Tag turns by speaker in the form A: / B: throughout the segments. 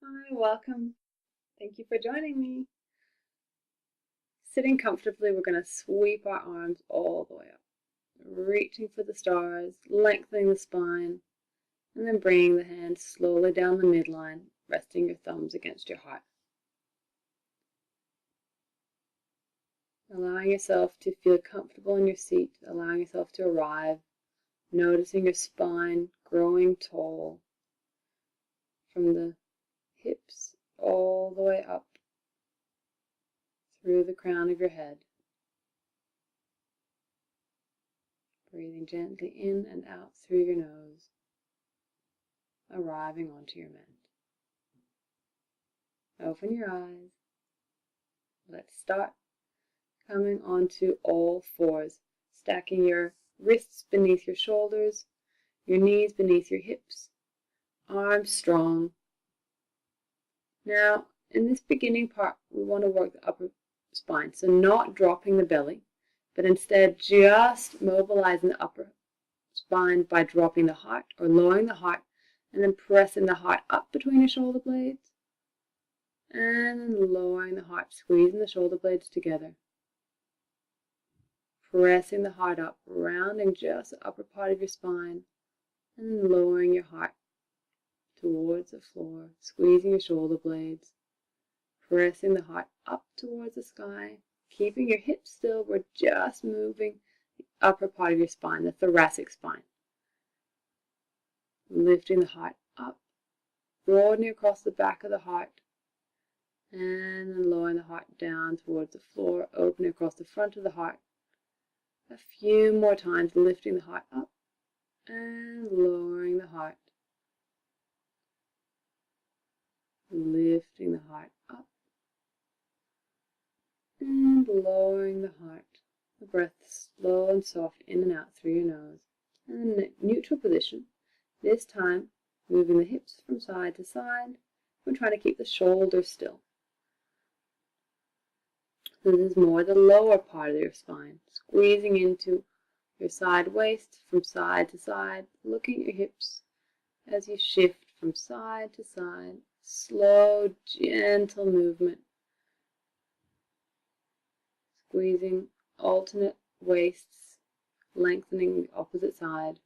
A: Hi, welcome. Thank you for joining me. Sitting comfortably, we're going to sweep our arms all the way up, reaching for the stars, lengthening the spine, and then bringing the hands slowly down the midline, resting your thumbs against your heart. Allowing yourself to feel comfortable in your seat, allowing yourself to arrive, noticing your spine growing tall from the hips all the way up through the crown of your head. Breathing gently in and out through your nose, arriving onto your mat. Open your eyes. Let's start. Coming onto all fours, stacking your wrists beneath your shoulders, your knees beneath your hips, arms strong. Now, in this beginning part, we want to work the upper spine, so not dropping the belly, but instead just mobilizing the upper spine by dropping the heart or lowering the heart and then pressing the heart up between your shoulder blades and then lowering the heart, squeezing the shoulder blades together. Pressing the heart up, rounding just the upper part of your spine and then lowering your heart towards the floor, squeezing your shoulder blades, pressing the heart up towards the sky, keeping your hips still. We're just moving the upper part of your spine, the thoracic spine. Lifting the heart up, broadening across the back of the heart, and then lowering the heart down towards the floor, opening across the front of the heart. A few more times, lifting the heart up and lowering the heart. Lifting the heart up and lowering the heart. The breath slow and soft in and out through your nose. And then neutral position. This time, moving the hips from side to side. We're trying to keep the shoulders still. So this is more the lower part of your spine, squeezing into your side waist from side to side, looking at your hips as you shift from side to side, slow, gentle movement, squeezing alternate waists, lengthening the opposite side.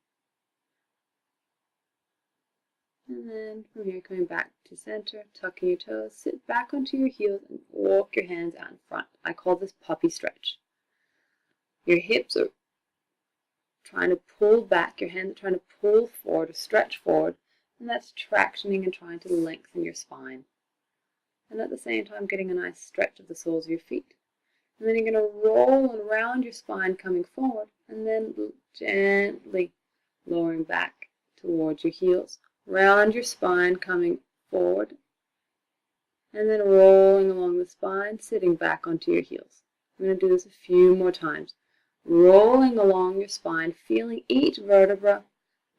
A: And then from here, coming back to center, tucking your toes, sit back onto your heels and walk your hands out in front. I call this puppy stretch. Your hips are trying to pull back, your hands are trying to pull forward or stretch forward, and that's tractioning and trying to lengthen your spine. And at the same time, getting a nice stretch of the soles of your feet. And then you're going to roll around your spine coming forward, and then gently lowering back towards your heels. Round your spine coming forward, and then rolling along the spine, sitting back onto your heels. I'm going to do this a few more times. Rolling along your spine, feeling each vertebra,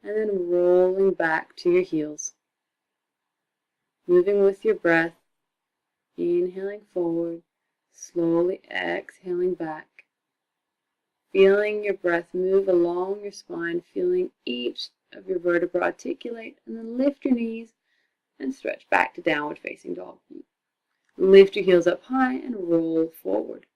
A: and then rolling back to your heels. Moving with your breath, inhaling forward, slowly exhaling back. Feeling your breath move along your spine, feeling each of your vertebrae articulate, and then lift your knees and stretch back to downward facing dog. Lift your heels up high and roll forward.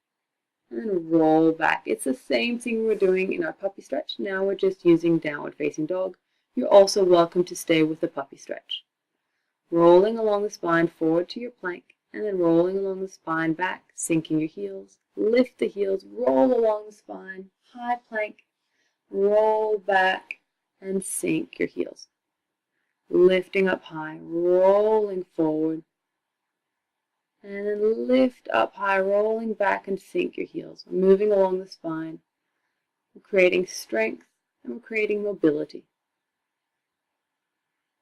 A: And then roll back. It's the same thing we're doing in our puppy stretch. Now we're just using downward facing dog. You're also welcome to stay with the puppy stretch. Rolling along the spine forward to your plank, and then rolling along the spine back, sinking your heels. Lift the heels, roll along the spine, high plank, roll back, and sink your heels. Lifting up high, rolling forward, and then lift up high, rolling back and sink your heels. We're moving along the spine. We're creating strength and we're creating mobility.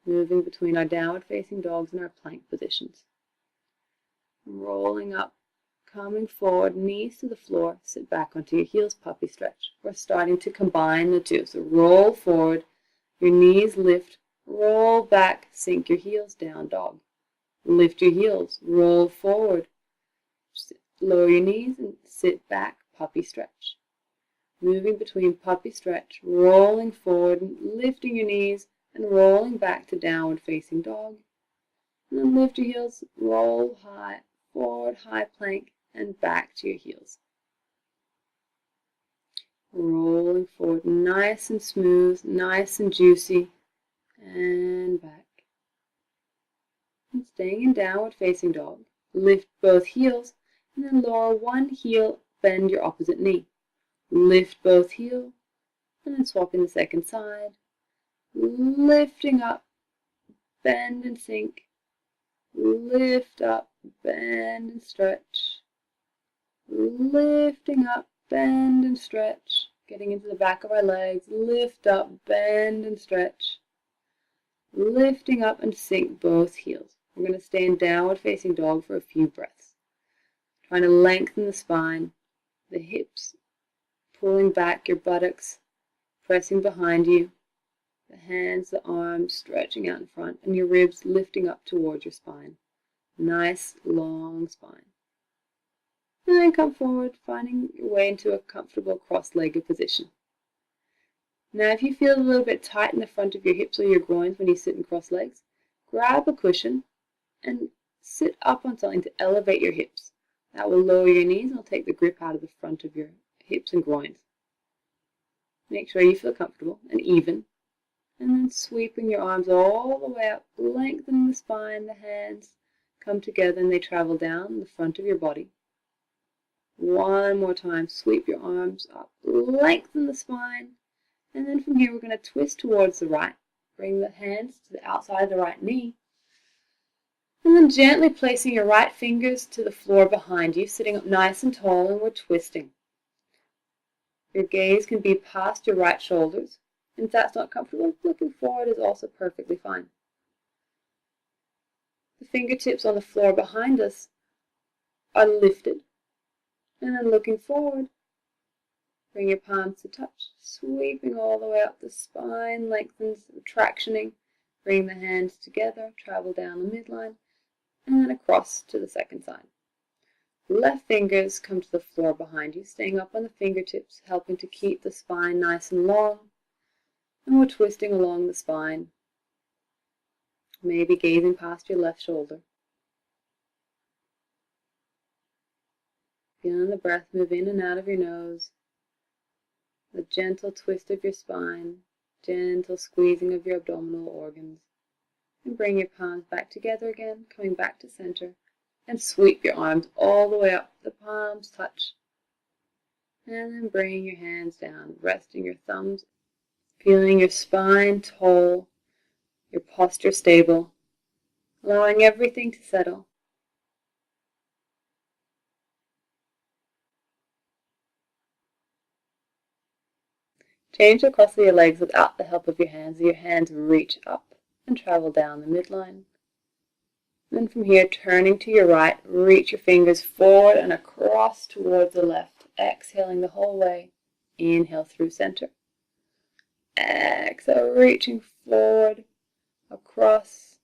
A: Moving between our downward facing dogs and our plank positions. Rolling up, coming forward, knees to the floor, sit back onto your heels, puppy stretch. We're starting to combine the two. So roll forward, your knees lift, roll back, sink your heels down, dog. Lift your heels, roll forward, lower your knees and sit back, puppy stretch. Moving between puppy stretch, rolling forward, lifting your knees and rolling back to downward facing dog. And then lift your heels, roll high, forward, high plank, and back to your heels. Rolling forward, nice and smooth, nice and juicy, and back. And staying in downward facing dog, lift both heels, and then lower one heel, bend your opposite knee. Lift both heels, and then swapping the second side. Lifting up, bend and sink. Lift up, bend and stretch. Lifting up, bend and stretch. Getting into the back of our legs. Lift up, bend and stretch. Lifting up and sink both heels. We're going to stay in downward facing dog for a few breaths. Trying to lengthen the spine, the hips, pulling back your buttocks, pressing behind you, the hands, the arms stretching out in front, and your ribs lifting up towards your spine. Nice, long spine. And then come forward, finding your way into a comfortable cross-legged position. Now, if you feel a little bit tight in the front of your hips or your groins when you sit in cross legs, grab a cushion and sit up on something to elevate your hips. That will lower your knees and will take the grip out of the front of your hips and groins. Make sure you feel comfortable and even. And then sweeping your arms all the way up, lengthening the spine, the hands come together and they travel down the front of your body. One more time, sweep your arms up, lengthen the spine, and then from here we're going to twist towards the right. Bring the hands to the outside of the right knee, and then gently placing your right fingers to the floor behind you, sitting up nice and tall, and we're twisting. Your gaze can be past your right shoulders. If that's not comfortable, looking forward is also perfectly fine. The fingertips on the floor behind us are lifted. And then looking forward, bring your palms to touch, sweeping all the way up the spine, lengthens, tractioning. Bring the hands together, travel down the midline, and then across to the second side. Left fingers come to the floor behind you, staying up on the fingertips, helping to keep the spine nice and long. And we're twisting along the spine, maybe gazing past your left shoulder. Feeling the breath move in and out of your nose, the gentle twist of your spine, gentle squeezing of your abdominal organs. And bring your palms back together again, coming back to center, and sweep your arms all the way up, the palms touch. And then bring your hands down, resting your thumbs, feeling your spine tall, your posture stable, allowing everything to settle. Change the cross of your legs without the help of your hands. Your hands reach up and travel down the midline. Then from here, turning to your right, reach your fingers forward and across towards the left. Exhaling the whole way. Inhale through center. Exhale, reaching forward, across,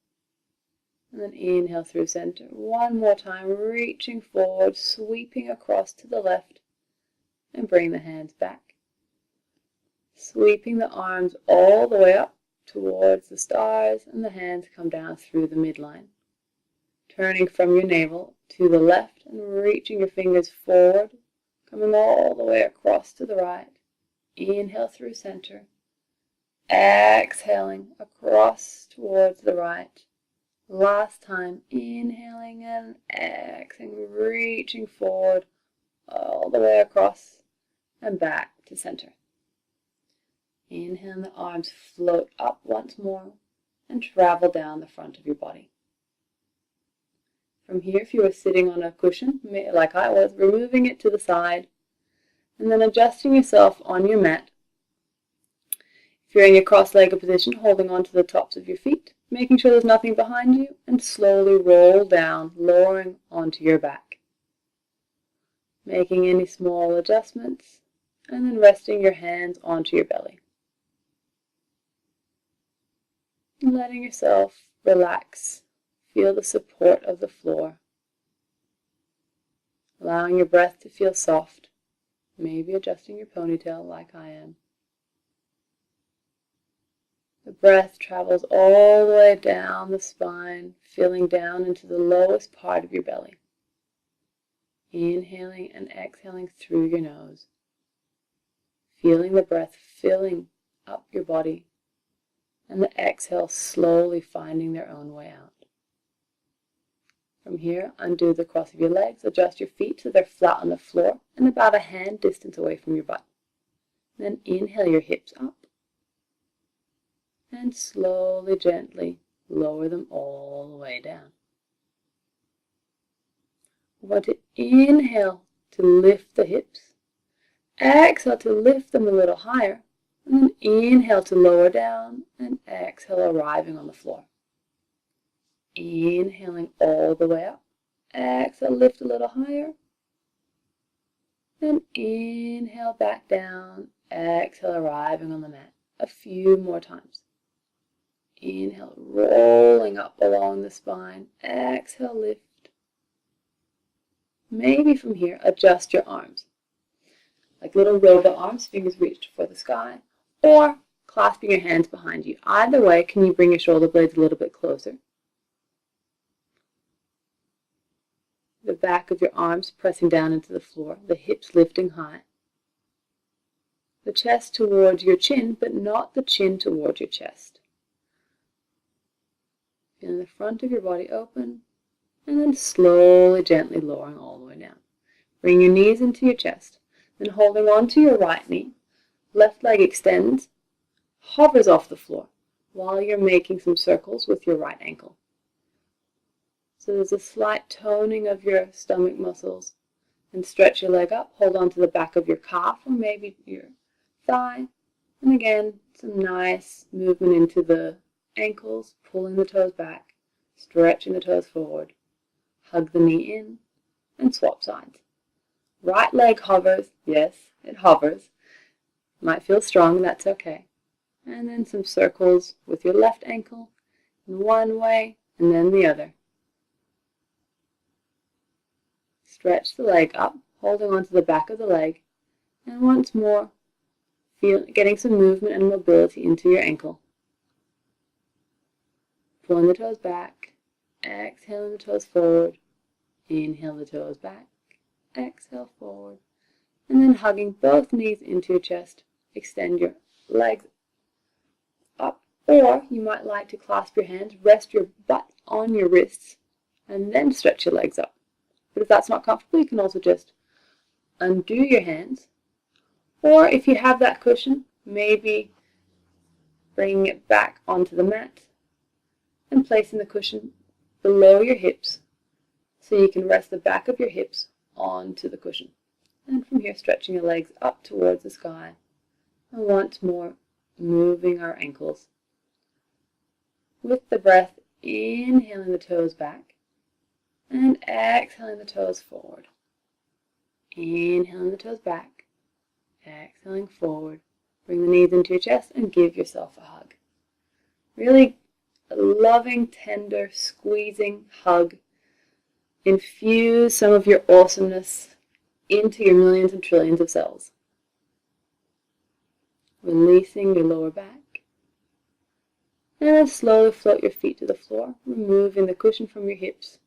A: and then inhale through center. One more time, reaching forward, sweeping across to the left, and bring the hands back. Sweeping the arms all the way up towards the stars, and the hands come down through the midline. Turning from your navel to the left and reaching your fingers forward, coming all the way across to the right. Inhale through center. Exhaling across towards the right. Last time, inhaling and exhaling, reaching forward all the way across and back to center. Inhale, and the arms float up once more and travel down the front of your body. From here, if you were sitting on a cushion, like I was, removing it to the side, and then adjusting yourself on your mat. If you're in your cross-legged position, holding on to the tops of your feet, making sure there's nothing behind you, and slowly roll down, lowering onto your back. Making any small adjustments, and then resting your hands onto your belly. And letting yourself relax, feel the support of the floor. Allowing your breath to feel soft, maybe adjusting your ponytail like I am. The breath travels all the way down the spine, feeling down into the lowest part of your belly. Inhaling and exhaling through your nose. Feeling the breath filling up your body, and the exhale slowly finding their own way out. From here, undo the cross of your legs, adjust your feet so they're flat on the floor and about a hand distance away from your butt. Then inhale your hips up, and slowly, gently lower them all the way down. We want to inhale to lift the hips, exhale to lift them a little higher, and then inhale to lower down, and exhale arriving on the floor. Inhaling all the way up, exhale lift a little higher, and inhale back down, exhale arriving on the mat. A few more times. Inhale, rolling up along the spine. Exhale, lift. Maybe from here, adjust your arms. Like little robot arms, fingers reached for the sky. Or clasping your hands behind you. Either way, can you bring your shoulder blades a little bit closer? The back of your arms pressing down into the floor. The hips lifting high. The chest towards your chin, but not the chin towards your chest. Feeling the front of your body open, and then slowly, gently lowering all the way down. Bring your knees into your chest, then holding on to your right knee, left leg extends, hovers off the floor, while you're making some circles with your right ankle. So there's a slight toning of your stomach muscles, and stretch your leg up, hold on to the back of your calf, or maybe your thigh, and again, some nice movement into the ankles, pulling the toes back, stretching the toes forward, hug the knee in, and swap sides. Right leg hovers, yes, it hovers. Might feel strong, that's okay. And then some circles with your left ankle, in one way, and then the other. Stretch the leg up, holding onto the back of the leg, and once more, getting some movement and mobility into your ankle. Pulling the toes back, exhaling the toes forward, inhale the toes back, exhale forward, and then hugging both knees into your chest. Extend your legs up, or you might like to clasp your hands, rest your butt on your wrists, and then stretch your legs up. But if that's not comfortable, you can also just undo your hands, or if you have that cushion, maybe bringing it back onto the mat and placing the cushion below your hips so you can rest the back of your hips onto the cushion. And from here, stretching your legs up towards the sky. And once more, moving our ankles. With the breath, inhaling the toes back and exhaling the toes forward. Inhaling the toes back, exhaling forward. Bring the knees into your chest and give yourself a hug. Really a loving, tender, squeezing hug. Infuse some of your awesomeness into your millions and trillions of cells. Releasing your lower back. And then slowly float your feet to the floor, removing the cushion from your hips.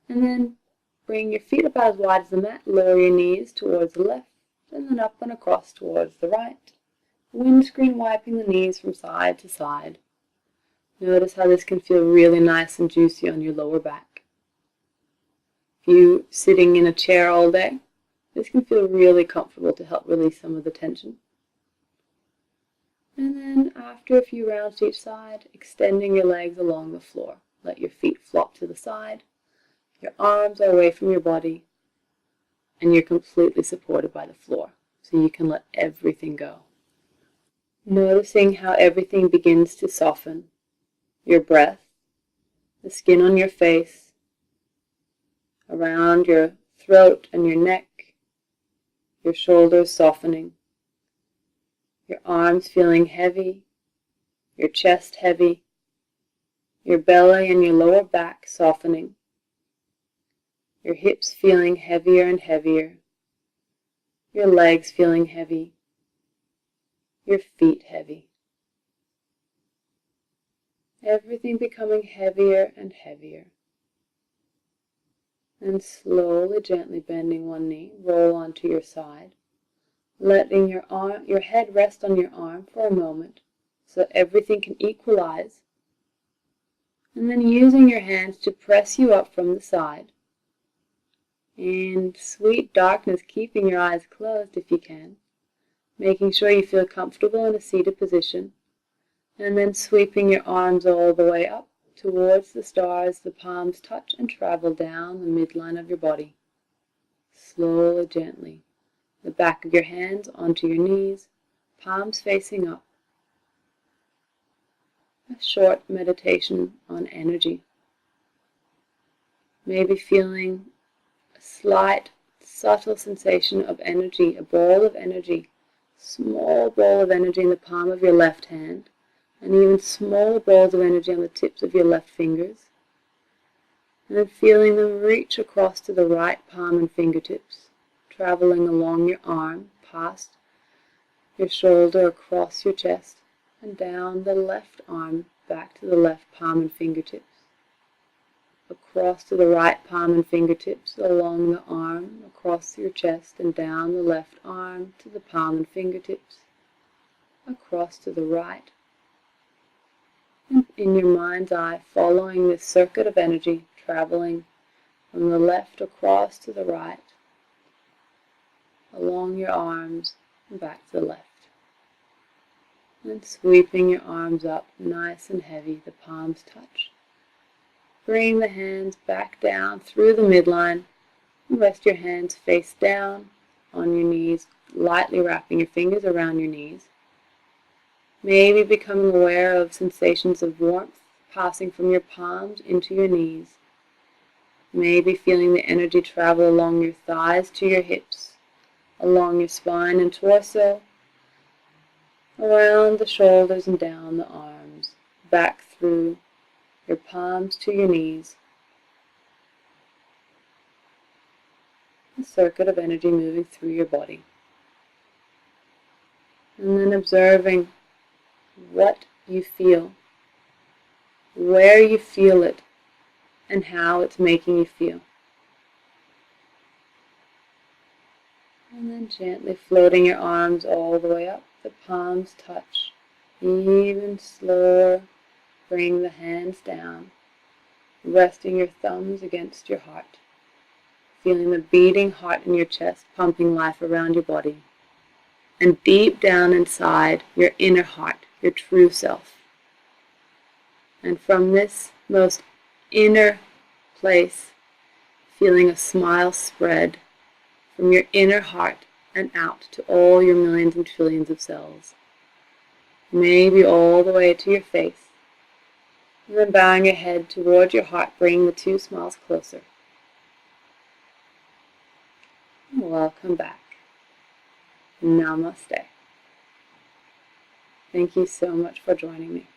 A: And then bring your feet about as wide as the mat, lower your knees towards the left, and then up and across towards the right. Windscreen wiping the knees from side to side. Notice how this can feel really nice and juicy on your lower back. If you're sitting in a chair all day, this can feel really comfortable to help release some of the tension. And then after a few rounds to each side, extending your legs along the floor. Let your feet flop to the side. Your arms are away from your body, and you're completely supported by the floor, so you can let everything go. Noticing how everything begins to soften. Your breath, the skin on your face, around your throat and your neck, your shoulders softening, your arms feeling heavy, your chest heavy, your belly and your lower back softening, your hips feeling heavier and heavier, your legs feeling heavy, your feet heavy. Everything becoming heavier and heavier. And slowly, gently bending one knee, roll onto your side, letting your head rest on your arm for a moment so everything can equalize. And then using your hands to press you up from the side. And sweet darkness, keeping your eyes closed if you can, making sure you feel comfortable in a seated position, and then sweeping your arms all the way up towards the stars. The palms touch and travel down the midline of your body. Slowly, gently. The back of your hands onto your knees, palms facing up. A short meditation on energy. Maybe feeling a slight, subtle sensation of energy, a ball of energy, small ball of energy in the palm of your left hand, and even smaller balls of energy on the tips of your left fingers. And then feeling them reach across to the right palm and fingertips, traveling along your arm, past your shoulder, across your chest, and down the left arm, back to the left palm and fingertips. Across to the right palm and fingertips, along the arm, across your chest, and down the left arm to the palm and fingertips, across to the right. And in your mind's eye, following this circuit of energy, traveling from the left across to the right, along your arms, and back to the left. And sweeping your arms up, nice and heavy, the palms touch. Bring the hands back down through the midline, and rest your hands face down on your knees, lightly wrapping your fingers around your knees. Maybe becoming aware of sensations of warmth passing from your palms into your knees. Maybe feeling the energy travel along your thighs to your hips, along your spine and torso, around the shoulders and down the arms, back through your palms to your knees. A circuit of energy moving through your body. And then observing what you feel, where you feel it, and how it's making you feel. And then gently floating your arms all the way up, the palms touch, even slower. Bring the hands down, resting your thumbs against your heart, feeling the beating heart in your chest, pumping life around your body. And deep down inside, your inner heart, your true self. And from this most inner place, feeling a smile spread from your inner heart and out to all your millions and trillions of cells. Maybe all the way to your face. And then bowing your head toward your heart, bring the two smiles closer. And welcome back. Namaste. Thank you so much for joining me.